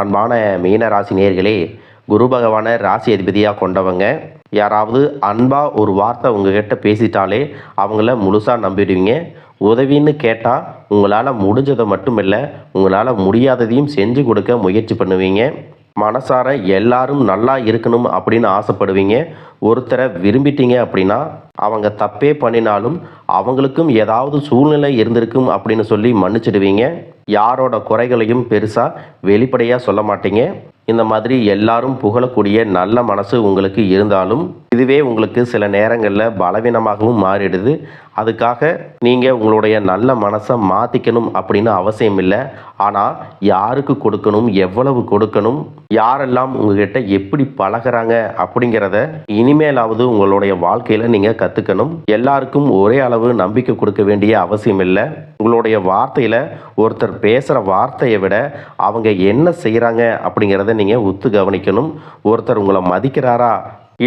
அன்பான மீன ராசி நேயர்களே, குரு பகவானை ராசி அதிபதியாக கொண்டவங்க யாராவது அன்பாக ஒரு வார்த்தை உங்ககிட்ட பேசிட்டாலே அவங்கள முழுசாக நம்பிடுவீங்க. உதவின்னு கேட்டால் உங்களால் முடிஞ்சதை மட்டும் இல்லை, உங்களால் முடியாததையும் செஞ்சு கொடுக்க முயற்சி பண்ணுவீங்க. மனசார எல்லாரும் நல்லா இருக்கணும் அப்படின்னு ஆசைப்படுவீங்க. ஒருத்தரை விரும்பிட்டீங்க அப்படின்னா அவங்க தப்பே பண்ணினாலும் அவங்களுக்கும் ஏதாவது சூழ்நிலை இருந்திருக்கும் அப்படின்னு சொல்லி மன்னிச்சிடுவீங்க. யாரோட குறைகளையும் பெருசாக வெளிப்படையாக சொல்ல மாட்டீங்க. இந்த மாதிரி எல்லாரும் புகழக்கூடிய நல்ல மனசு உங்களுக்கு இருந்தாலும் இதுவே உங்களுக்கு சில நேரங்களில் பலவீனமாகவும் மாறிடுது. அதுக்காக நீங்கள் உங்களுடைய நல்ல மனசை மாற்றிக்கணும் அப்படின்னு அவசியம் இல்லை. ஆனால் யாருக்கு கொடுக்கணும், எவ்வளவு கொடுக்கணும், யாரெல்லாம் உங்ககிட்ட எப்படி பழகிறாங்க அப்படிங்கிறத இனிமேலாவது உங்களுடைய வாழ்க்கையில் நீங்கள் கற்றுக்கணும். எல்லாருக்கும் ஒரே அளவு நம்பிக்கை கொடுக்க வேண்டிய அவசியம் இல்லை. உங்களுடைய வார்த்தையில் ஒருத்தர் பேசுகிற வார்த்தையை விட அவங்க என்ன செய்கிறாங்க அப்படிங்கிறத நீங்கள் உத்து கவனிக்கணும். ஒருத்தர் உங்களை மதிக்கிறாரா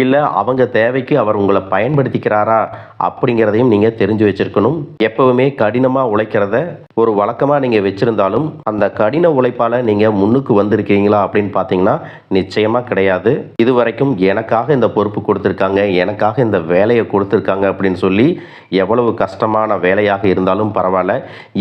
இல்லை அவங்க தேவைக்கு அவர் உங்களை பயன்படுத்திக்கிறாரா அப்படிங்கிறதையும் நீங்கள் தெரிஞ்சு வச்சுருக்கணும். எப்போவுமே கடினமாக உழைக்கிறத ஒரு வழக்கமாக நீங்கள் வச்சுருந்தாலும் அந்த கடின உழைப்பால் நீங்கள் முன்னுக்கு வந்திருக்கீங்களா அப்படின்னு பார்த்தீங்கன்னா நிச்சயமாக கிடையாது. இது வரைக்கும் எனக்காக இந்த பொறுப்பு கொடுத்துருக்காங்க, எனக்காக இந்த வேலையை கொடுத்துருக்காங்க அப்படின்னு சொல்லி எவ்வளவு கஷ்டமான வேலையாக இருந்தாலும் பரவாயில்ல,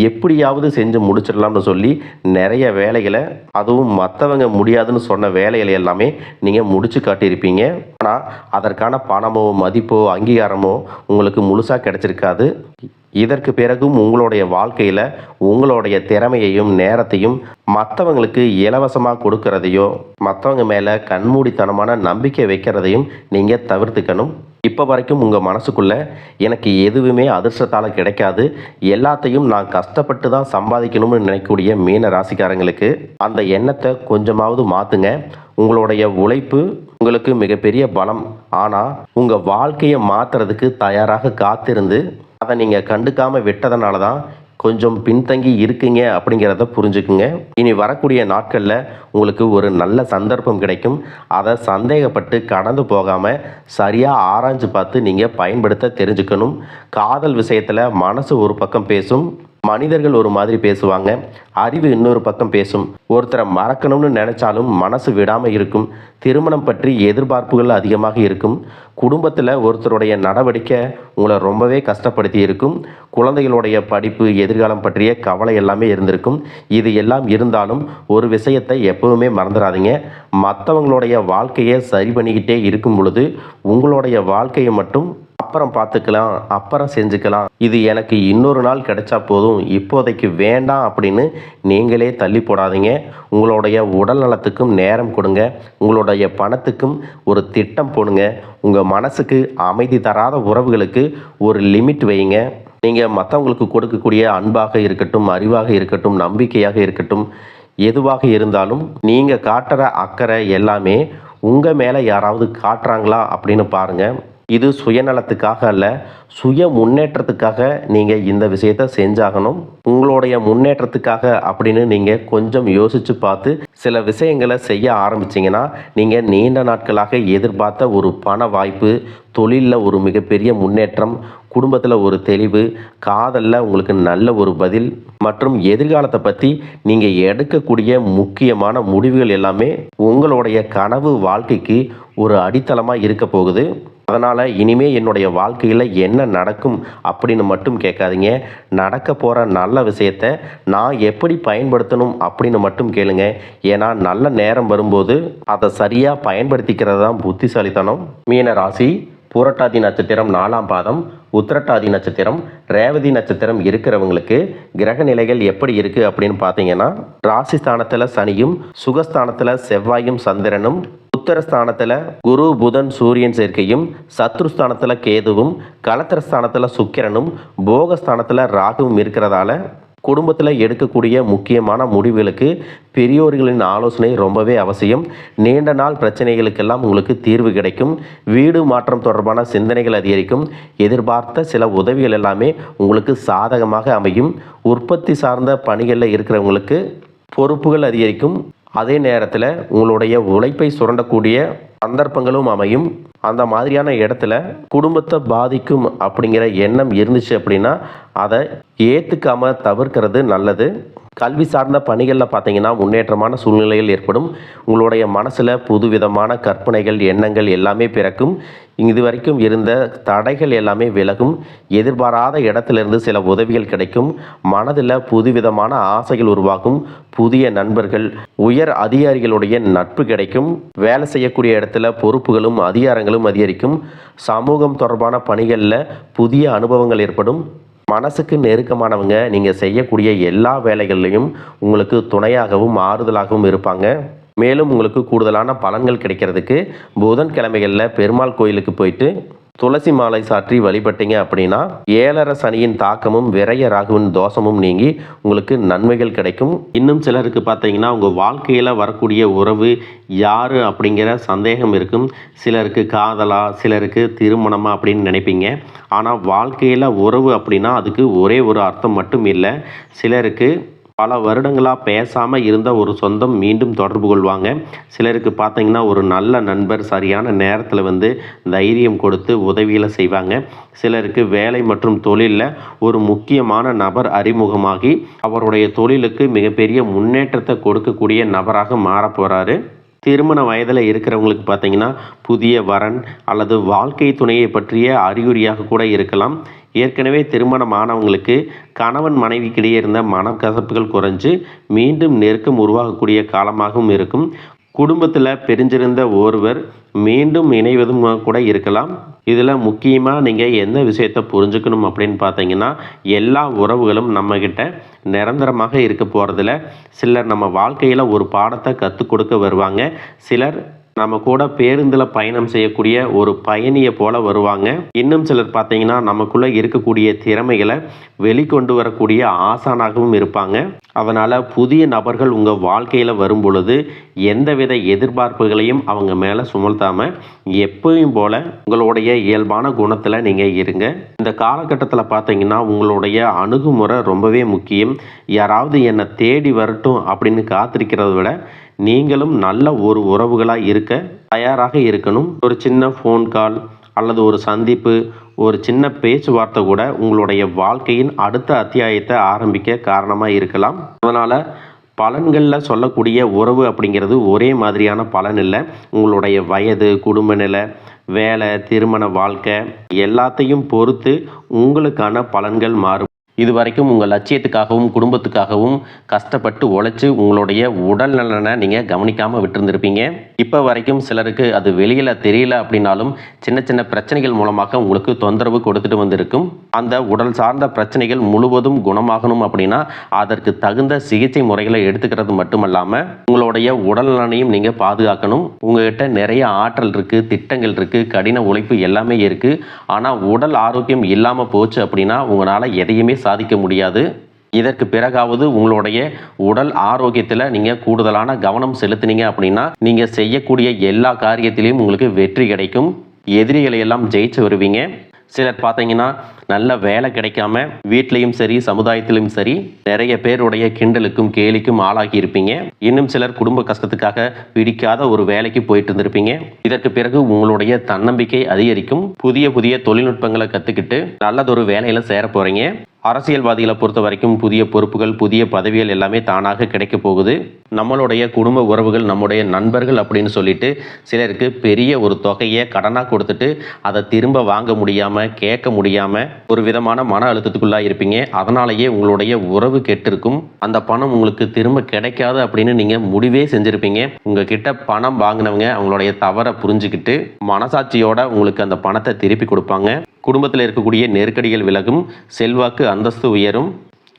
எப்படியாவது செஞ்சு முடிச்சிடலாம்னு சொல்லி நிறைய வேலைகளை, அதுவும் மற்றவங்க முடியாதுன்னு சொன்ன வேலைகளை எல்லாமே நீங்கள் முடிச்சு காட்டியிருப்பீங்க. ஆனால் அதற்கான பணமோ மதிப்போ அங்கீகாரமோ உங்களுக்கு முழுசாக கிடைச்சிருக்காது. இதற்கு பிறகும் உங்களுடைய வாழ்க்கையில் உங்களுடைய திறமையையும் நேரத்தையும் மற்றவங்களுக்கு இலவசமாக கொடுக்கறதையோ மற்றவங்க மேலே கண்மூடித்தனமான நம்பிக்கை வைக்கிறதையும் நீங்கள் தவிர்த்துக்கணும். இப்போ வரைக்கும் உங்கள் மனசுக்குள்ளே எனக்கு எதுவுமே அதிர்ஷ்டத்தால் கிடைக்காது, எல்லாத்தையும் நான் கஷ்டப்பட்டு தான் சம்பாதிக்கணும்னு நினைக்கக்கூடிய மீன ராசிக்காரங்களுக்கு அந்த எண்ணத்தை கொஞ்சமாவது மாற்றுங்க. உங்களுடைய உழைப்பு உங்களுக்கு மிகப்பெரிய பலம். ஆனால் உங்கள் வாழ்க்கையை மாற்றுறதுக்கு தயாராக காத்திருந்து அதை நீங்கள் கண்டுக்காமல் விட்டதுனால தான் கொஞ்சம் பின்தங்கி இருக்கீங்க அப்படிங்கிறத புரிஞ்சுக்குங்க. இனி வரக்கூடிய நாட்களில் உங்களுக்கு ஒரு நல்ல சந்தர்ப்பம் கிடைக்கும். அதை சந்தேகப்பட்டு கடந்து போகாமல் சரியாக ஆராய்ஞ்சு பார்த்து நீங்கள் பயன்படுத்த தெரிஞ்சுக்கணும். காதல் விஷயத்தில் மனசு ஒரு பக்கம் பேசும், மனிதர்கள் ஒரு மாதிரி பேசுவாங்க, அறிவு இன்னொரு பக்கம் பேசும். ஒருத்தரை மறக்கணும்னு நினைச்சாலும் மனசு விடாமல் இருக்கும். திருமணம் பற்றி எதிர்பார்ப்புகள் அதிகமாக இருக்கும். குடும்பத்தில் ஒருத்தருடைய நடவடிக்கை உங்களை ரொம்பவே கஷ்டப்படுத்தி இருக்கும். குழந்தைகளுடைய படிப்பு, எதிர்காலம் பற்றிய கவலை எல்லாமே இருந்திருக்கும். இது எல்லாம் இருந்தாலும் ஒரு விஷயத்தை எப்பவுமே மறந்துடாதீங்க. மற்றவங்களுடைய வாழ்க்கையை சரி பண்ணிக்கிட்டே இருக்கும் பொழுது உங்களுடைய வாழ்க்கையை மட்டும் அப்புறம் பார்த்துக்கலாம், அப்புறம் செஞ்சுக்கலாம், இது எனக்கு இன்னொரு நாள் கிடைச்சா போதும், இப்போதைக்கு வேண்டாம் அப்படின்னு நீங்களே தள்ளி போடாதீங்க. உங்களுடைய உடல் நலத்துக்கும் நேரம் கொடுங்க. உங்களுடைய பணத்துக்கும் ஒரு திட்டம் போடுங்க. உங்கள் மனசுக்கு அமைதி தராத உறவுகளுக்கு ஒரு லிமிட் வைங்க. நீங்கள் மற்றவங்களுக்கு கொடுக்கக்கூடிய அன்பாக இருக்கட்டும், அறிவாக இருக்கட்டும், நம்பிக்கையாக இருக்கட்டும், எதுவாக இருந்தாலும் நீங்கள் காட்டுற அக்கறை எல்லாமே உங்கள் மேலே யாராவது காட்டுறாங்களா அப்படின்னு பாருங்கள். இது சுயநலத்துக்காக அல்ல, சுய முன்னேற்றத்துக்காக நீங்கள் இந்த விஷயத்தை செஞ்சாகணும். உங்களுடைய முன்னேற்றத்துக்காக அப்படின்னு நீங்கள் கொஞ்சம் யோசித்து பார்த்து சில விஷயங்களை செய்ய ஆரம்பிச்சிங்கன்னா நீங்கள் நீண்ட நாட்களாக எதிர்பார்த்த ஒரு பண வாய்ப்பு, தொழிலில் ஒரு மிகப்பெரிய முன்னேற்றம், குடும்பத்தில் ஒரு தெளிவு, காதலில் உங்களுக்கு நல்ல ஒரு பதில் மற்றும் எதிர்காலத்தை பற்றி நீங்கள் எடுக்கக்கூடிய முக்கியமான முடிவுகள் எல்லாமே உங்களுடைய கனவு வாழ்க்கைக்கு ஒரு அடித்தளமாக இருக்க போகுது. அதனால் இனிமே என்னுடைய வாழ்க்கையில் என்ன நடக்கும் அப்படின்னு மட்டும் கேட்காதீங்க. நடக்க போகிற நல்ல விஷயத்தை நான் எப்படி பயன்படுத்தணும் அப்படின்னு மட்டும் கேளுங்க. ஏன்னா நல்ல நேரம் வரும்போது அதை சரியாக பயன்படுத்திக்கிறது தான் புத்திசாலித்தனம். மீன ராசி பூரட்டாதி நட்சத்திரம் 4ஆம் பாதம், உத்திரட்டாதி நட்சத்திரம், ரேவதி நட்சத்திரம் இருக்கிறவங்களுக்கு கிரக நிலைகள் எப்படி இருக்குது அப்படின்னு பார்த்தீங்கன்னா, ராசிஸ்தானத்தில் சனியும், சுகஸ்தானத்தில் செவ்வாயும் சந்திரனும், உத்தரஸ்தானத்தில் குரு புதன் சூரியன் சேர்க்கையும், சத்ருஸ்தானத்தில் கேதுவும், கலத்திரஸ்தானத்தில் சுக்கிரனும், போகஸ்தானத்தில் ராகுவும் இருக்கிறதால குடும்பத்தில் எடுக்கக்கூடிய முக்கியமான முடிவுகளுக்கு பெரியோர்களின் ஆலோசனை ரொம்பவே அவசியம். நீண்ட நாள் பிரச்சனைகளுக்கெல்லாம் உங்களுக்கு தீர்வு கிடைக்கும். வீடு மாற்றம் தொடர்பான சிந்தனைகள் அதிகரிக்கும். எதிர்பார்த்த சில உதவிகள் எல்லாமே உங்களுக்கு சாதகமாக அமையும். உற்பத்தி சார்ந்த பணிகளில் இருக்கிறவங்களுக்கு பொறுப்புகள் அதிகரிக்கும். அதே நேரத்தில் உங்களுடைய உழைப்பை சுரண்டக்கூடிய சந்தர்ப்பங்களும் அமையும். அந்த மாதிரியான இடத்துல குடும்பத்தை பாதிக்கும் அப்படிங்கிற எண்ணம் இருந்துச்சு அப்படின்னா அதை ஏற்றுக்காமல் தவிர்க்கிறது நல்லது. கல்வி சார்ந்த பணிகளில் பார்த்தீங்கன்னா முன்னேற்றமான சூழ்நிலைகள் ஏற்படும். உங்களுடைய மனசில் புதுவிதமான கற்பனைகள், எண்ணங்கள் எல்லாமே பிறக்கும். இது வரைக்கும் இருந்த தடைகள் எல்லாமே விலகும். எதிர்பாராத இடத்திலிருந்து சில உதவிகள் கிடைக்கும். மனதில் புதுவிதமான ஆசைகள் உருவாகும். புதிய நண்பர்கள், உயர் அதிகாரிகளுடைய நட்பு கிடைக்கும். வேலை செய்யக்கூடிய இடத்துல பொறுப்புகளும் அதிகாரங்களும் அதிகரிக்கும். சமூகம் தொடர்பான பணிகளில் புதிய அனுபவங்கள் ஏற்படும். மனசுக்கு நெருக்கமானவங்க நீங்கள் செய்யக்கூடிய எல்லா வேலைகள்லையும் உங்களுக்கு துணையாகவும் ஆறுதலாகவும் இருப்பாங்க. மேலும் உங்களுக்கு கூடுதலான பலன்கள் கிடைக்கிறதுக்கு புதன்கிழமைகளில் பெருமாள் கோயிலுக்கு போயிட்டு துளசி மாலை சாற்றி வழிபட்டீங்க அப்படின்னா 7.5 சனியின் தாக்கமும் விரைய ராகுவின் தோஷமும் நீங்கி உங்களுக்கு நன்மைகள் கிடைக்கும். இன்னும் சிலருக்கு பார்த்தீங்கன்னா உங்கள் வாழ்க்கையில் வரக்கூடிய உறவு யார் அப்படிங்கிற சந்தேகம் இருக்கும். சிலருக்கு காதலா, சிலருக்கு திருமணமா அப்படின்னு நினைப்பீங்க. ஆனால் வாழ்க்கையில் உறவு அப்படின்னா அதுக்கு ஒரே ஒரு அர்த்தம் மட்டும் இல்லை. சிலருக்கு பல வருடங்களாக பேசாமல் இருந்த ஒரு சொந்தம் மீண்டும் தொடர்பு கொள்வாங்க. சிலருக்கு பார்த்தீங்கன்னா ஒரு நல்ல நண்பர் சரியான நேரத்தில் தைரியம் கொடுத்து உதவிகளை செய்வாங்க. சிலருக்கு வேலை மற்றும் தொழிலில் ஒரு முக்கியமான நபர் அறிமுகமாகி அவருடைய தொழிலுக்கு மிகப்பெரிய முன்னேற்றத்தை கொடுக்கக்கூடிய நபராக மாறப் போகிறாரு. திருமண வயதில் இருக்கிறவங்களுக்கு பார்த்தீங்கன்னா புதிய வரன் அல்லது வாழ்க்கை துணையை பற்றிய அறிகுறியாக கூட இருக்கலாம். ஏற்கனவே திருமணமானவங்களுக்கு கணவன் மனைவிக்கிடையே இருந்த மனக்கசப்புகள் குறைஞ்சு மீண்டும் நெருக்கம் உருவாகக்கூடிய காலமாகவும் இருக்கும். குடும்பத்தில் பிரிஞ்சிருந்த ஒருவர் மீண்டும் இணைவதும் கூட இருக்கலாம். இதில் முக்கியமாக நீங்கள் எந்த விஷயத்தை புரிஞ்சுக்கணும் அப்படின்னு பார்த்தீங்கன்னா, எல்லா உறவுகளும் நம்மக்கிட்ட நிரந்தரமாக இருக்க போகிறதில்ல. சிலர் நம்ம வாழ்க்கையில் ஒரு பாடத்தை கற்றுக் கொடுக்க வருவாங்க. சிலர் நம்ம கூட பேருந்தில் பயணம் செய்யக்கூடிய ஒரு பயணியை போல வருவாங்க. இன்னும் சிலர் பார்த்தீங்கன்னா நமக்குள்ளே இருக்கக்கூடிய திறமைகளை வெளிக்கொண்டு வரக்கூடிய ஆசானாகவும் இருப்பாங்க. அதனால் புதிய நபர்கள் உங்கள் வாழ்க்கையில் வரும் பொழுது எந்தவித எதிர்பார்ப்புகளையும் அவங்க மேலே சுமத்தாமல் எப்பவும் போல் உங்களுடைய இயல்பான குணத்தில் நீங்கள் இருங்க. இந்த காலகட்டத்தில் பார்த்தீங்கன்னா உங்களுடைய அணுகுமுறை ரொம்பவே முக்கியம். யாராவது என்னை தேடி வரட்டும் அப்படின்னு காத்திருக்கிறத விட நீங்களும் நல்ல ஒரு உறவுகளாக இருக்க தயாராக இருக்கணும். ஒரு சின்ன ஃபோன் கால் அல்லது ஒரு சந்திப்பு, ஒரு சின்ன பேச்சுவார்த்தை கூட உங்களுடைய வாழ்க்கையின் அடுத்த அத்தியாயத்தை ஆரம்பிக்க காரணமாக இருக்கலாம். அதனால் பலன்களில் சொல்லக்கூடிய உறவு அப்படிங்கிறது ஒரே மாதிரியான பலன் இல்லை. உங்களுடைய வயது, குடும்ப நிலை, வேலை, திருமண வாழ்க்கை எல்லாத்தையும் பொறுத்து உங்களுக்கான பலன்கள் மாறும். இது வரைக்கும் உங்கள் லட்சியத்துக்காகவும் குடும்பத்துக்காகவும் கஷ்டப்பட்டு உழைச்சி உங்களுடைய உடல் நலனை நீங்கள் கவனிக்காமல் விட்டுருந்துருப்பீங்க. இப்போ வரைக்கும் சிலருக்கு அது வெளியில் தெரியல அப்படின்னாலும் சின்ன சின்ன பிரச்சனைகள் மூலமாக உங்களுக்கு தொந்தரவு கொடுத்துட்டு வந்திருக்கும். அந்த உடல் சார்ந்த பிரச்சனைகள் முழுவதும் குணமாகணும் அப்படின்னா அதற்கு தகுந்த சிகிச்சை முறைகளை எடுத்துக்கிறது மட்டுமல்லாமல் உங்களுடைய உடல் நலனையும் நீங்கள் பாதுகாக்கணும். உங்கள்கிட்ட நிறைய ஆற்றல் இருக்குது, திட்டங்கள் இருக்குது, கடின உழைப்பு எல்லாமே இருக்குது. ஆனால் உடல் ஆரோக்கியம் இல்லாமல் போச்சு அப்படின்னா உங்களால் எதையுமே சாதிக்க முடியாது. இதற்கு பிறகாவது உங்களுடைய உடல் ஆரோக்கியத்தில் நீங்கள் கூடுதலான கவனம் செலுத்தினீங்க அப்படின்னா நீங்கள் செய்யக்கூடிய எல்லா காரியத்திலையும் உங்களுக்கு வெற்றி கிடைக்கும். எதிரிகளை எல்லாம் ஜெயிச்சு வருவீங்க. சிலர் பார்த்தீங்கன்னா நல்ல வேலை கிடைக்காம வீட்லேயும் சரி சமுதாயத்திலும் சரி நிறைய பேருடைய கிண்டலுக்கும் கேலிக்கும் ஆளாகி இருப்பீங்க. இன்னும் சிலர் குடும்ப கஷ்டத்துக்காக பிடிக்காத ஒரு வேலைக்கு போயிட்டு இருந்திருப்பீங்க. இதற்கு பிறகு உங்களுடைய தன்னம்பிக்கை அதிகரிக்கும். புதிய புதிய தொழில்நுட்பங்களை கற்றுக்கிட்டு நல்லதொரு வேலையில் சேர போகிறீங்க. அரசியல்வாதிகளை பொறுத்த வரைக்கும் புதிய பொறுப்புகள், புதிய பதவிகள் எல்லாமே தானாக கிடைக்க போகுது. நம்மளுடைய குடும்ப உறவுகள், நம்முடைய நண்பர்கள் அப்படின்னு சொல்லிட்டு சிலருக்கு பெரிய ஒரு தொகையை கடனாக கொடுத்துட்டு அதை திரும்ப வாங்க முடியாமல், கேட்க முடியாமல் ஒரு விதமான மன அழுத்தத்துக்குள்ளாக இருப்பீங்க. அதனாலேயே உங்களுடைய உறவு கெட்டிருக்கும். அந்த பணம் உங்களுக்கு திரும்ப கிடைக்காது அப்படின்னு நீங்கள் முடிவே செஞ்சுருப்பீங்க. உங்ககிட்ட பணம் வாங்கினவங்க அவங்களுடைய தவறை புரிஞ்சுக்கிட்டு மனசாட்சியோட உங்களுக்கு அந்த பணத்தை திருப்பி கொடுப்பாங்க. குடும்பத்தில் இருக்கக்கூடிய நெருக்கடிகள் விலகும். செல்வாக்கு, அந்தஸ்து உயரும்.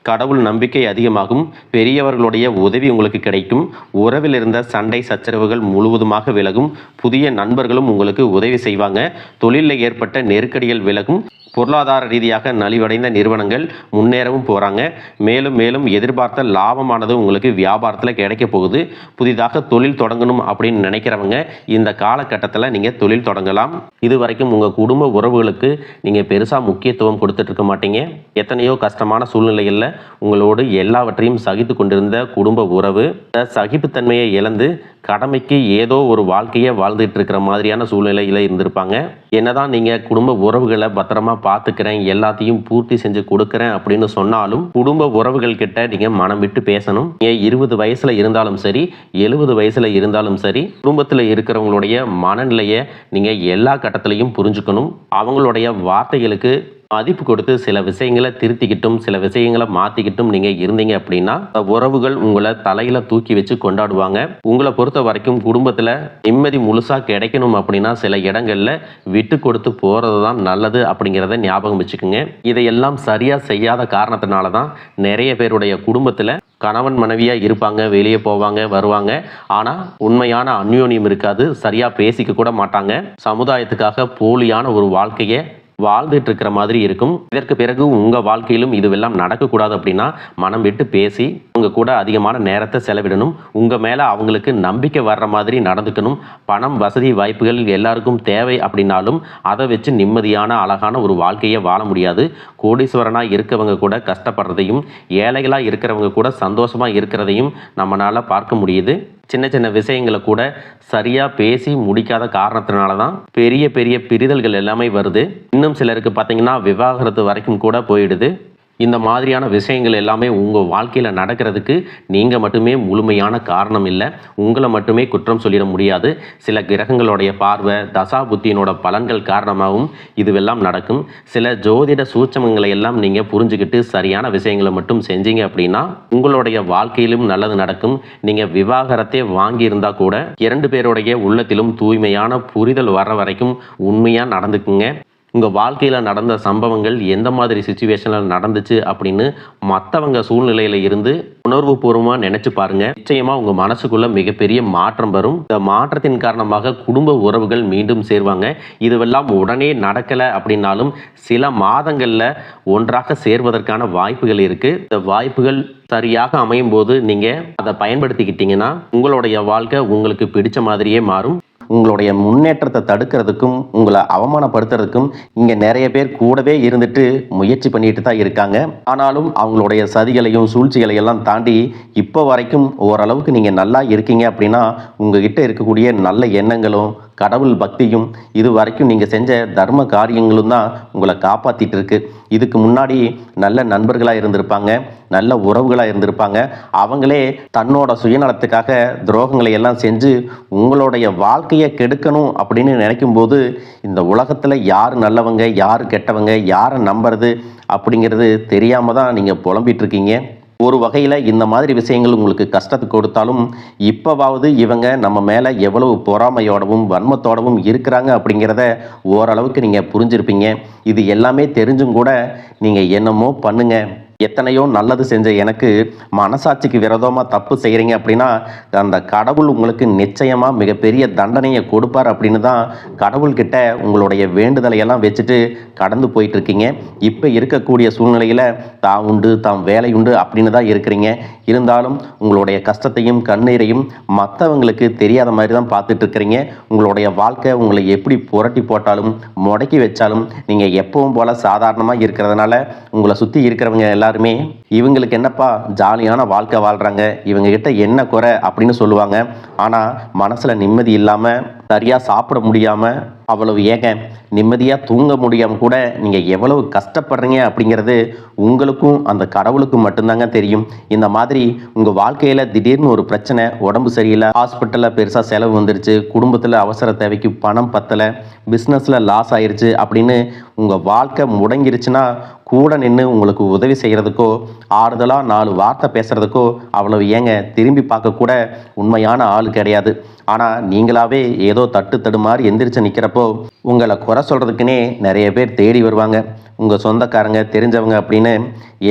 கடவுள் நம்பிக்கை அதிகமாகும். பெரியவர்களுடைய உதவி உங்களுக்கு கிடைக்கும். உறவில் இருந்த சண்டை சச்சரவுகள் முழுவதுமாக விலகும். புதிய நண்பர்களும் உங்களுக்கு உதவி செய்வாங்க. தொழிலில் ஏற்பட்ட நெருக்கடிகள் விலகும். பொருளாதார ரீதியாக நலிவடைந்த நிறுவனங்கள் முன்னேறவும் போகிறாங்க. மேலும் மேலும் எதிர்பார்த்த லாபமானது உங்களுக்கு வியாபாரத்தில் கிடைக்க போகுது. புதிதாக தொழில் தொடங்கணும் அப்படின்னு நினைக்கிறவங்க இந்த காலகட்டத்தில் நீங்கள் தொழில் தொடங்கலாம். இது வரைக்கும் உங்கள் குடும்ப உறவுகளுக்கு நீங்கள் பெருசாக முக்கியத்துவம் கொடுத்துட்டு இருக்க மாட்டீங்க. எத்தனையோ கஷ்டமான சூழ்நிலைகளில் உங்களோடு எல்லாவற்றையும் சகித்து கொண்டிருந்த குடும்ப உறவு சகிப்புத்தன்மையை இழந்து கடமைக்கு ஏதோ ஒரு வாழ்க்கையை வாழ்ந்துட்டு இருக்கிற மாதிரியான சூழ்நிலையில் இருந்திருப்பாங்க. என்னதான் நீங்கள் குடும்ப உறவுகளை பத்திரமா பார்த்துக்கிறேன், எல்லாத்தையும் பூர்த்தி செஞ்சு கொடுக்குறேன் அப்படின்னு சொன்னாலும் குடும்ப உறவுகள் கிட்ட நீங்கள் மனம் விட்டு பேசணும். நீங்கள் 20 வயசில் இருந்தாலும் சரி, 70 வயசில் இருந்தாலும் சரி, குடும்பத்தில் இருக்கிறவங்களுடைய மனநிலையை நீங்கள் எல்லா கட்டத்திலையும் புரிஞ்சுக்கணும். அவங்களுடைய வார்த்தைகளுக்கு மதிப்பு கொடுத்து சில விஷயங்களை திருத்திக்கிட்டும் சில விஷயங்களை மாற்றிக்கிட்டும் நீங்கள் இருந்தீங்க அப்படின்னா உறவுகள் உங்களை தலையில் தூக்கி வச்சு கொண்டாடுவாங்க. உங்களை பொறுத்த வரைக்கும் குடும்பத்தில் நிம்மதி முழுசாக கிடைக்கணும் அப்படின்னா சில இடங்களில் விட்டு கொடுத்து போகிறது தான் நல்லது அப்படிங்கிறத ஞாபகம் வச்சுக்கோங்க. இதையெல்லாம் சரியாக செய்யாத காரணத்தினால தான் நிறைய பேருடைய குடும்பத்தில் கணவன் மனைவியாக இருப்பாங்க, வெளியே போவாங்க வருவாங்க, ஆனால் உண்மையான அந்யோன்யம் இருக்காது, சரியாக பேசிக்க கூட மாட்டாங்க, சமுதாயத்துக்காக போலியான ஒரு வாழ்க்கையை வாழ்ந்துட்டு இருக்கிற மாதிரி இருக்கும். இதற்கு பிறகு உங்கள் வாழ்க்கையிலும் இதுவெல்லாம் நடக்கக்கூடாது அப்படின்னா மனம் விட்டு பேசி உங்க கூட அதிகமான நேரத்தை செலவிடணும். உங்கள் மேலே அவங்களுக்கு நம்பிக்கை வர்ற மாதிரி நடந்துக்கணும். பணம் வசதி வாய்ப்புகள் எல்லாருக்கும் தேவை அப்படின்னாலும் அதை வச்சு நிம்மதியான அழகான ஒரு வாழ்க்கையை வாழ முடியாது. கோடீஸ்வரனாக இருக்கவங்க கூட கஷ்டப்படுறதையும் ஏழைகளாக இருக்கிறவங்க கூட சந்தோஷமாக இருக்கிறதையும் நம்மளால் பார்க்க முடியுது. சின்ன சின்ன விஷயங்களை கூட சரியாக பேசி முடிக்காத காரணத்தினால தான் பெரிய பெரிய பிரிதல்கள் எல்லாமே வருது. இன்னும் சிலருக்கு பார்த்தீங்கன்னா விவாகரத்து வரைக்கும் கூட போயிடுது. இந்த மாதிரியான விஷயங்கள் எல்லாமே உங்கள் வாழ்க்கையில் நடக்கிறதுக்கு நீங்கள் மட்டுமே முழுமையான காரணம் இல்லை. உங்களை மட்டுமே குற்றம் சொல்லிட முடியாது. சில கிரகங்களுடைய பார்வை தசா புத்தியினோட பலன்கள் காரணமாகவும் இதுவெல்லாம் நடக்கும். சில ஜோதிட சூட்சமங்களை எல்லாம் நீங்கள் புரிஞ்சுக்கிட்டு சரியான விஷயங்களை மட்டும் செஞ்சீங்க அப்படின்னா உங்களுடைய வாழ்க்கையிலும் நல்லது நடக்கும். நீங்கள் விவாகரத்தை வாங்கியிருந்தால் கூட 2 பேருடைய உள்ளத்திலும் தூய்மையான புரிதல் வர வரைக்கும் உண்மையாக நடந்துக்குங்க. உங்கள் வாழ்க்கையில் நடந்த சம்பவங்கள் எந்த மாதிரி சுச்சுவேஷனில் நடந்துச்சு அப்படின்னு மற்றவங்க சூழ்நிலையில் இருந்து உணர்வு பூர்வமாக நினச்சி பாருங்கள். நிச்சயமாக உங்கள் மனசுக்குள்ளே மிகப்பெரிய மாற்றம் வரும். இந்த மாற்றத்தின் காரணமாக குடும்ப உறவுகள் மீண்டும் சேருவாங்க. இதுவெல்லாம் உடனே நடக்கலை அப்படின்னாலும் சில மாதங்களில் ஒன்றாக சேர்வதற்கான வாய்ப்புகள் இருக்குது. இந்த வாய்ப்புகள் சரியாக அமையும் போது நீங்கள் அதை பயன்படுத்திக்கிட்டீங்கன்னா உங்களுடைய வாழ்க்கை உங்களுக்கு பிடிச்ச மாதிரியே மாறும். உங்களுடைய முன்னேற்றத்தை தடுக்கிறதுக்கும் உங்களை அவமானப்படுத்துறதுக்கும் இங்கே நிறைய பேர் கூடவே இருந்துட்டு முயற்சி பண்ணிட்டு தான் இருக்காங்க. ஆனாலும் அவங்களுடைய சதிகளையும் சூழ்ச்சிகளையும் எல்லாம் தாண்டி இப்போ வரைக்கும் ஓரளவுக்கு நீங்கள் நல்லா இருக்கீங்க அப்படின்னா உங்ககிட்ட இருக்கக்கூடிய நல்ல எண்ணங்களும் கடவுள் பக்தியும் இது வரைக்கும் நீங்கள் செஞ்ச தர்ம காரியங்களும் தான் உங்களை காப்பாற்றிட்டு இருக்கு. இதுக்கு முன்னாடி நல்ல நண்பர்களாக இருந்திருப்பாங்க, நல்ல உறவுகளாக இருந்திருப்பாங்க. அவங்களே தன்னோட சுயநலத்துக்காக துரோகங்களை எல்லாம் செஞ்சு உங்களுடைய வாழ்க்கையை கெடுக்கணும் அப்படின்னு நினைக்கும் போது இந்த உலகத்தில் யார் நல்லவங்க யார் கெட்டவங்க யாரை நம்புறது அப்படிங்கிறது தெரியாமல் தான் நீங்கள் புலம்பிட்டு இருக்கீங்க. ஒரு வகையில் இந்த மாதிரி விஷயங்கள் உங்களுக்கு கஷ்டத்தை கொடுத்தாலும் இப்போவாவது இவங்க நம்ம மேலே எவ்வளவு பொறாமையோடவும் வன்மத்தோடவும் இருக்கிறாங்க அப்படிங்கிறத ஓரளவுக்கு நீங்கள் புரிஞ்சிருப்பீங்க. இது எல்லாமே தெரிஞ்சும் கூட நீங்கள் என்னமோ பண்ணுங்க, எத்தனையோ நல்லது செஞ்ச எனக்கு மனசாட்சிக்கு விரோதமாக தப்பு செய்கிறீங்க அப்படின்னா அந்த கடவுள் உங்களுக்கு நிச்சயமாக மிகப்பெரிய தண்டனையை கொடுப்பார் அப்படின்னு தான் கடவுள்கிட்ட உங்களுடைய வேண்டுதலையெல்லாம் வச்சுட்டு கடந்து போயிட்டுருக்கீங்க. இப்போ இருக்கக்கூடிய சூழ்நிலையில் தான் உண்டு தாம் வேலை உண்டு அப்படின்னு தான் இருக்கிறீங்க. இருந்தாலும் உங்களுடைய கஷ்டத்தையும் கண்ணீரையும் மற்றவங்களுக்கு தெரியாத மாதிரி தான் பார்த்துட்டு இருக்கிறீங்க. உங்களுடைய வாழ்க்கை உங்களை எப்படி புரட்டி போட்டாலும் முடக்கி வச்சாலும் நீங்கள் எப்பவும் போல் சாதாரணமாக இருக்கிறதுனால உங்களை சுற்றி இருக்கிறவங்க எல்லாருமே இவங்களுக்கு என்னப்பா ஜாலியான வாழ்க்கை வாழ்கிறாங்க, இவங்க கிட்ட என்ன குறை அப்படின்னு சொல்லுவாங்க. ஆனால் மனசில் நிம்மதி இல்லாமல் சரியாக சாப்பிட முடியாமல் அவ்வளவு ஏங்க நிம்மதியாக தூங்க முடியாமல் கூட நீங்கள் எவ்வளவு கஷ்டப்படுறீங்க அப்படிங்கிறது உங்களுக்கும் அந்த கடவுளுக்கும் மட்டும்தாங்க தெரியும். இந்த மாதிரி உங்கள் வாழ்க்கையில் திடீர்னு ஒரு பிரச்சனை, உடம்பு சரியில்லை, ஹாஸ்பிட்டலில் பெருசாக செலவு வந்துருச்சு, குடும்பத்தில் அவசர தேவைக்கு பணம் பத்தலை, பிஸ்னஸில் லாஸ் ஆயிடுச்சு அப்படின்னு உங்கள் வாழ்க்கை முடங்கிருச்சுன்னா கூட நின்று உங்களுக்கு உதவி செய்கிறதுக்கோ ஆறுதலாக 4 வார்த்தை பேசுகிறதுக்கோ அவ்வளவு ஏங்க திரும்பி பார்க்கக்கூட உண்மையான ஆள் கிடையாது. ஆனால் நீங்களாவே ஏதோ தட்டு தடுமாறி எந்திரிச்சு நிற்கிறப்போ உங்களை குறை சொல்கிறதுக்குன்னே நிறைய பேர் தேடி வருவாங்க. உங்கள் சொந்தக்காரங்க தெரிஞ்சவங்க அப்படின்னு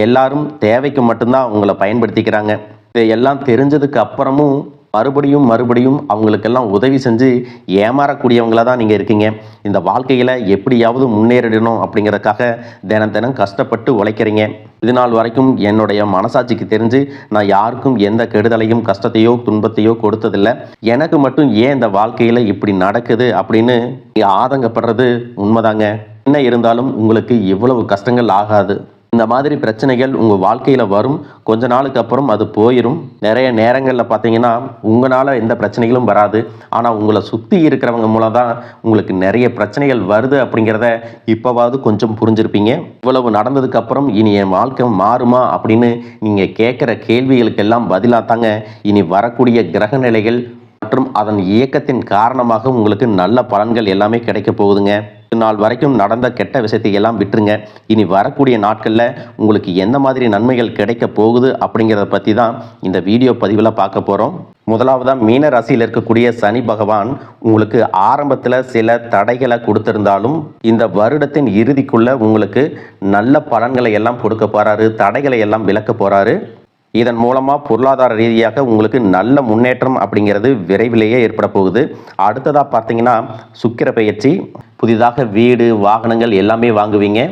எல்லாரும் தேவைக்கு மட்டும்தான் உங்களை பயன்படுத்திக்கிறாங்க. இதையெல்லாம் தெரிஞ்சதுக்கு அப்புறமும் மறுபடியும் அவங்களுக்கெல்லாம் உதவி செஞ்சு ஏமாறக்கூடியவங்களாக தான் நீங்கள் இருக்கீங்க. இந்த வாழ்க்கையில் எப்படியாவது முன்னேறிடணும் அப்படிங்கிறதுக்காக தினம் கஷ்டப்பட்டு உழைக்கிறீங்க. இது நாள் வரைக்கும் என்னுடைய மனசாட்சிக்கு தெரிஞ்சு நான் யாருக்கும் எந்த கெடுதலையும் கஷ்டத்தையோ துன்பத்தையோ கொடுத்ததில்லை. எனக்கு மட்டும் ஏன் இந்த வாழ்க்கையில் இப்படி நடக்குது அப்படின்னு ஆதங்கப்படுறது உண்மைதாங்க. என்ன இருந்தாலும் உங்களுக்கு இவ்வளவு கஷ்டங்கள் ஆகாது. இந்த மாதிரி பிரச்சனைகள் உங்கள் வாழ்க்கையில் வரும். கொஞ்ச நாளுக்கு அப்புறம் அது போயிடும். நிறைய நேரங்களில் பார்த்தீங்கன்னா உங்களால் எந்த பிரச்சனைகளும் வராது. ஆனால் உங்களை சுற்றி இருக்கிறவங்க மூலம் தான் உங்களுக்கு நிறைய பிரச்சனைகள் வருது அப்படிங்கிறத இப்போவாவது கொஞ்சம் புரிஞ்சிருப்பீங்க. இவ்வளவு நடந்ததுக்கப்புறம் இனி என் வாழ்க்கை மாறுமா அப்படின்னு நீங்கள் கேட்குற கேள்விகளுக்கெல்லாம் பதிலாக தாங்க இனி வரக்கூடிய கிரக நிலைகள் மற்றும் அதன் இயக்கத்தின் காரணமாக உங்களுக்கு நல்ல பலன்கள் எல்லாமே கிடைக்க போகுதுங்க. நாள் வரைக்கும் நடந்த கெட்ட விஷயத்தை எல்லாம் விட்டுருங்க. இனி வரக்கூடிய நாட்களில் உங்களுக்கு எந்த மாதிரி நன்மைகள் கிடைக்க போகுது அப்படிங்கிறத பற்றி தான் இந்த வீடியோ பதிவில் பார்க்க போகிறோம். முதலாவதாக மீன ராசியில் இருக்கக்கூடிய சனி பகவான் உங்களுக்கு ஆரம்பத்தில் சில தடைகளை கொடுத்திருந்தாலும் இந்த வருடத்தின் இறுதிக்குள்ள உங்களுக்கு நல்ல பலன்களை எல்லாம் கொடுக்க போறாரு. தடைகளை எல்லாம் விலக்க போறாரு. இதன் மூலமாக பொருளாதார ரீதியாக உங்களுக்கு நல்ல முன்னேற்றம் அப்படிங்கிறது விரைவிலேயே ஏற்பட போகுது. அடுத்ததாக பார்த்தீங்கன்னா சுக்கிர பெயர்ச்சி. புதிதாக வீடு வாகனங்கள் எல்லாமே வாங்குவீங்க.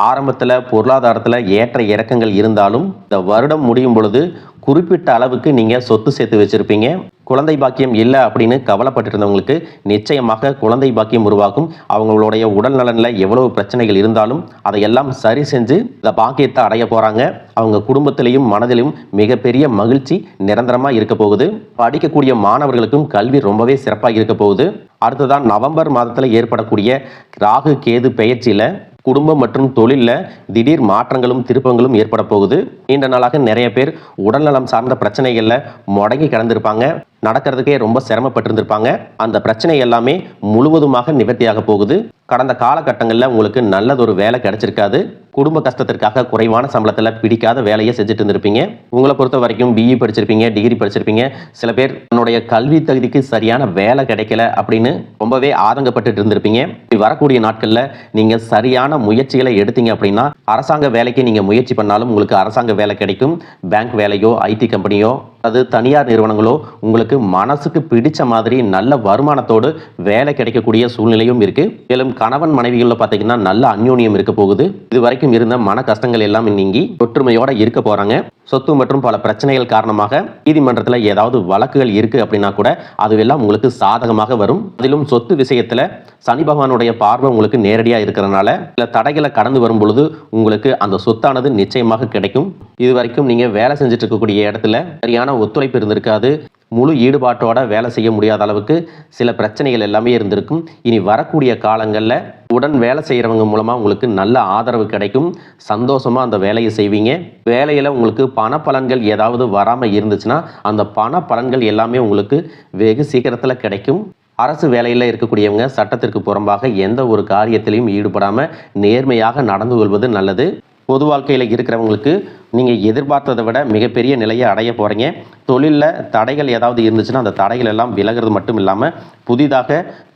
ஆரம்பத்தில் பொருளாதாரத்தில் ஏற்ற இறக்கங்கள் இருந்தாலும் இந்த வருடம் முடியும் பொழுது குறிப்பிட்ட அளவுக்கு நீங்கள் சொத்து சேர்த்து வச்சுருப்பீங்க. குழந்தை பாக்கியம் இல்லை அப்படின்னு கவலைப்பட்டிருந்தவங்களுக்கு நிச்சயமாக குழந்தை பாக்கியம் உருவாகும். அவங்களுடைய உடல் நலனில் எவ்வளவு பிரச்சனைகள் இருந்தாலும் அதையெல்லாம் சரி செஞ்சு இந்த பாக்கியத்தை அடைய போகிறாங்க. அவங்க குடும்பத்திலையும் மனதிலும் மிகப்பெரிய மகிழ்ச்சி நிரந்தரமாக இருக்க போகுது. படிக்கக்கூடிய மாணவர்களுக்கும் கல்வி ரொம்பவே சிறப்பாக இருக்க போகுது. அடுத்ததான் நவம்பர் மாதத்தில் ஏற்படக்கூடிய ராகு கேது பெயர்ச்சியில் குடும்பம் மற்றும் தொழிலில் திடீர் மாற்றங்களும் திருப்பங்களும் ஏற்பட போகுது. நீண்ட நாளாக நிறைய பேர் உடல்நலம் சார்ந்த பிரச்சனைகளில் முடங்கி கிடந்திருப்பாங்க. நடக்கிறதுக்கே ரொம்ப சிரமப்பட்டிருந்திருப்பாங்க. அந்த பிரச்சனை எல்லாமே முழுவதுமாக நிவர்த்தியாக போகுது. கடந்த காலகட்டங்களில் உங்களுக்கு நல்லதொரு வேலை கிடைச்சிருக்காது. குடும்ப கஷ்டத்திற்காக குறைவான சம்பளத்தில் பிடிக்காத வேலையை செஞ்சுட்டு இருந்திருப்பீங்க. உங்களை பொறுத்த வரைக்கும் பிஇ படிச்சிருப்பீங்க, டிகிரி படிச்சிருப்பீங்க. சில பேர் தன்னுடைய கல்வி தகுதிக்கு சரியான வேலை கிடைக்கல அப்படின்னு ரொம்பவே ஆதங்கப்பட்டு இருந்திருப்பீங்க. வரக்கூடிய நாட்களில் நீங்கள் சரியான முயற்சிகளை எடுத்தீங்க அப்படின்னா அரசாங்க வேலைக்கு நீங்கள் முயற்சி பண்ணாலும் உங்களுக்கு அரசாங்க வேலை கிடைக்கும். பேங்க் வேலையோ ஐடி கம்பெனியோ அது தனியார் நிறுவனங்களோ உங்களுக்கு மனசுக்கு பிடிச்ச மாதிரி நல்ல வருமானத்தோடு வேலை கிடைக்கக்கூடிய சூழ்நிலையும் இருக்கு. மேலும் கணவன் மனைவிகளில் பார்த்தீங்கன்னா நல்ல அந்யோன்யம் இருக்க போகுது. இது வரைக்கும் இருந்த மன கஷ்டங்கள் எல்லாம் நீங்கி ஒற்றுமையோட இருக்க போறாங்க. சொத்து மற்றும் பல பிரச்சனைகள் காரணமாக நீதிமன்றத்தில் ஏதாவது வழக்குகள் இருக்கு அப்படின்னா கூட அதுவெல்லாம் உங்களுக்கு சாதகமாக வரும். அதிலும் சொத்து விஷயத்துல சனி பகவானுடைய பார்வை உங்களுக்கு நேரடியாக இருக்கிறதுனால சில தடைகளை கடந்து வரும் பொழுது உங்களுக்கு அந்த சொத்தானது நிச்சயமாக கிடைக்கும். இது வரைக்கும் நீங்க வேலை செஞ்சுட்டு இருக்கக்கூடிய இடத்துல சரியான ஒத்துழைப்பு இருந்திருக்காது. முழு ஈடுபாட்டோட வேலை செய்ய முடியாத அளவுக்கு சில பிரச்சனைகள் எல்லாமே இருந்திருக்கும். இனி வரக்கூடிய காலங்களில் உடன் வேலை செய்கிறவங்க மூலமாக உங்களுக்கு நல்ல ஆதரவு கிடைக்கும். சந்தோஷமாக அந்த வேலையை செய்வீங்க. வேலையில் உங்களுக்கு பண பலன்கள் ஏதாவது வராமல் இருந்துச்சுன்னா அந்த பண பலன்கள் எல்லாமே உங்களுக்கு வெகு சீக்கிரத்தில் கிடைக்கும். அரசு வேலையில் இருக்கக்கூடியவங்க சட்டத்திற்கு புறம்பாக எந்த ஒரு காரியத்திலையும் ஈடுபடாமல் நேர்மையாக நடந்து கொள்வது நல்லது. பொது வாழ்க்கையில் இருக்கிறவங்களுக்கு நீங்கள் எதிர்பார்த்ததை விட மிகப்பெரிய நிலையை அடைய போகிறீங்க. தொழிலில் தடைகள் ஏதாவது இருந்துச்சுன்னா அந்த தடைகள் எல்லாம் விலகிறது மட்டும் இல்லாமல்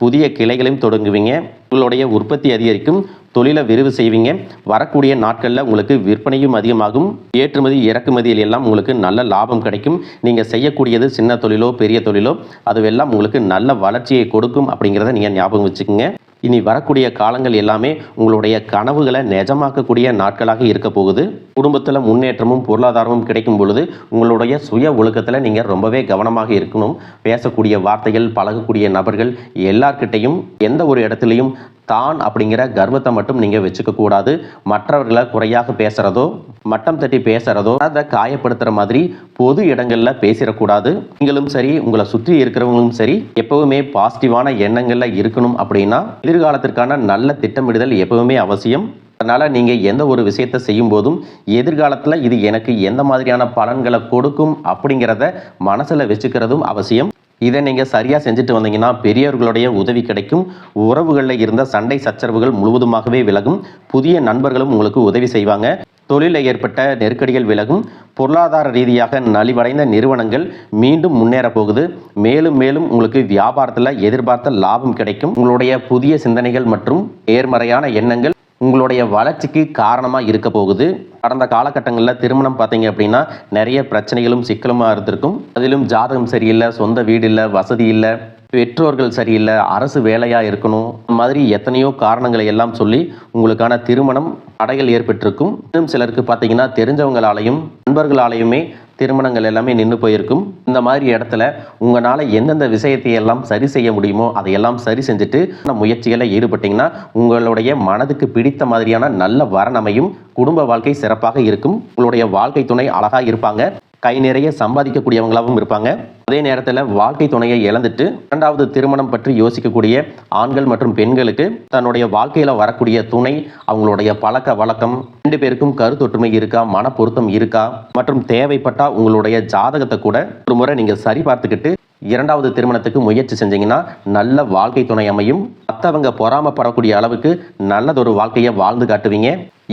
புதிய கிளைகளையும் தொடங்குவீங்க. உங்களுடைய உற்பத்தி அதிகரிக்கும். தொழிலை விரிவு செய்வீங்க. வரக்கூடிய நாட்களில் உங்களுக்கு விற்பனையும் அதிகமாகும். ஏற்றுமதி இறக்குமதியில் எல்லாம் உங்களுக்கு நல்ல லாபம் கிடைக்கும். நீங்கள் செய்யக்கூடியது சின்ன தொழிலோ பெரிய தொழிலோ அதுவெல்லாம் உங்களுக்கு நல்ல வளர்ச்சியை கொடுக்கும் அப்படிங்கிறத நீங்கள் ஞாபகம் வச்சுக்கோங்க. இனி வரக்கூடிய காலங்கள் எல்லாமே உங்களுடைய கனவுகளை நிஜமாக்கக்கூடிய நாட்களாக இருக்க போகுது. குடும்பத்தில் முன்னேற்றமும் பொருளாதாரமும் கிடைக்கும் பொழுது உங்களுடைய சுய ஒழுக்கத்தில் நீங்கள் ரொம்பவே கவனமாக இருக்கணும். பேசக்கூடிய வார்த்தைகள், பழகக்கூடிய நபர்கள் எல்லார்கிட்டையும் எந்த ஒரு இடத்துலையும் தான் அப்படிங்கிற கர்வத்தை மட்டும் நீங்கள் வச்சுக்க கூடாது. மற்றவர்களை குறையாக பேசுகிறதோ மட்டம் தட்டி பேசுகிறதோ அதை காயப்படுத்துகிற மாதிரி பொது இடங்களில் பேசிடக்கூடாது. நீங்களும் சரி உங்களை சுற்றி இருக்கிறவங்களும் சரி எப்பவுமே பாசிட்டிவான எண்ணங்களில் இருக்கணும். அப்படின்னா எதிர்காலத்திற்கான நல்ல திட்டமிடுதல் எப்பவுமே அவசியம். அதனால் நீங்கள் எந்த ஒரு விஷயத்தை செய்யும் போதும் எதிர்காலத்தில் இது எனக்கு எந்த மாதிரியான பலன்களை கொடுக்கும் அப்படிங்கிறத மனசில் வச்சுக்கிறதும் அவசியம். இதை நீங்கள் சரியாக செஞ்சுட்டு வந்தீங்கன்னா பெரியவர்களுடைய உதவி கிடைக்கும். உறவுகளில் இருந்த சண்டை சச்சரவுகள் முழுவதுமாகவே விலகும். புதிய நண்பர்களும் உங்களுக்கு உதவி செய்வாங்க. தொழிலில் ஏற்பட்ட நெருக்கடிகள் விலகும். பொருளாதார ரீதியாக நலிவடைந்த நிறுவனங்கள் மீண்டும் முன்னேற போகுது. மேலும் மேலும் உங்களுக்கு வியாபாரத்தில் எதிர்பார்த்த லாபம் கிடைக்கும். உங்களுடைய புதிய சிந்தனைகள் மற்றும் நேர்மறையான எண்ணங்கள் உங்களுடைய வளர்ச்சிக்கு காரணமாக இருக்க போகுது. கடந்த காலகட்டங்களில் திருமணம் பார்த்தீங்க அப்படின்னா நிறைய பிரச்சனைகளும் சிக்கலுமாக இருந்திருக்கும். அதிலும் ஜாதகம் சரியில்லை, சொந்த வீடு இல்லை, வசதி இல்லை, பெற்றோர்கள் சரியில்லை, அரசு வேலையாக இருக்கணும், இந்த மாதிரி எத்தனையோ காரணங்களை எல்லாம் சொல்லி உங்களுக்கான திருமணம் தடைகள் ஏற்பட்டிருக்கும். இன்னும் சிலருக்கு பார்த்தீங்கன்னா தெரிஞ்சவங்களாலையும் நண்பர்களாலையுமே திருமணங்கள் எல்லாமே நின்று போயிருக்கும். இந்த மாதிரி இடத்துல உங்களால் எந்தெந்த விஷயத்தை எல்லாம் சரி செய்ய முடியுமோ அதையெல்லாம் சரி செஞ்சுட்டு முயற்சிகளை ஈடுபட்டீங்கன்னா உங்களுடைய மனதுக்கு பிடித்த மாதிரியான நல்ல வரன் அமையும். குடும்ப வாழ்க்கை சிறப்பாக இருக்கும். உங்களுடைய வாழ்க்கை துணை அழகா இருப்பாங்க. கை நிறைய சம்பாதிக்கக்கூடியவங்களாகவும் இருப்பாங்க. அதே நேரத்தில் வாழ்க்கை துணையை இழந்துட்டு இரண்டாவது திருமணம் பற்றி யோசிக்கக்கூடிய ஆண்கள் மற்றும் பெண்களுக்கு தன்னுடைய வாழ்க்கையில் வரக்கூடிய துணை, அவங்களுடைய பழக்க வழக்கம், 2 பேருக்கும் கருத்தொற்றுமை இருக்கா, மன பொருத்தம் இருக்கா மற்றும் தேவைப்பட்டா உங்களுடைய ஜாதகத்தை கூட ஒரு முறை நீங்கள் சரி பார்த்துக்கிட்டு இரண்டாவது திருமணத்துக்கு முயற்சி செஞ்சீங்கன்னா நல்ல வாழ்க்கை துணை அமையும். மற்றவங்க பொறாமப்படக்கூடிய அளவுக்கு நல்லதொரு வாழ்க்கையை வாழ்ந்து காட்டுவீங்க.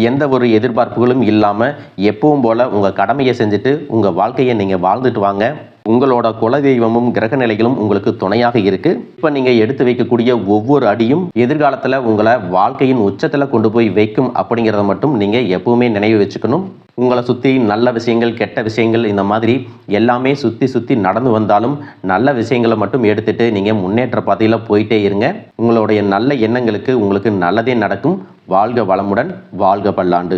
எந்த ஒரு எதிர்பார்ப்புகளும் இல்லாமல் எப்பவும் போல உங்கள் கடமையை செஞ்சுட்டு உங்கள் வாழ்க்கையை நீங்கள் வாழ்ந்துட்டு வாங்க. உங்களோட குலதெய்வமும் கிரக நிலைகளும் உங்களுக்கு துணையாக இருக்கு. இப்போ நீங்கள் எடுத்து வைக்கக்கூடிய ஒவ்வொரு அடியும் எதிர்காலத்தில் உங்களை வாழ்க்கையின் உச்சத்தில் கொண்டு போய் வைக்கும் அப்படிங்கிறத மட்டும் நீங்கள் எப்பவுமே நினைவு வச்சுக்கணும். உங்களை சுற்றி நல்ல விஷயங்கள், கெட்ட விஷயங்கள், இந்த மாதிரி எல்லாமே சுற்றி நடந்து வந்தாலும் நல்ல விஷயங்களை மட்டும் எடுத்துட்டு நீங்கள் முன்னேற்ற பாதையில் போயிட்டே இருங்க. உங்களுடைய நல்ல எண்ணங்களுக்கு உங்களுக்கு நல்லதே நடக்கும். வாழ்க வளமுடன், வாழ்க பல்லாண்டு.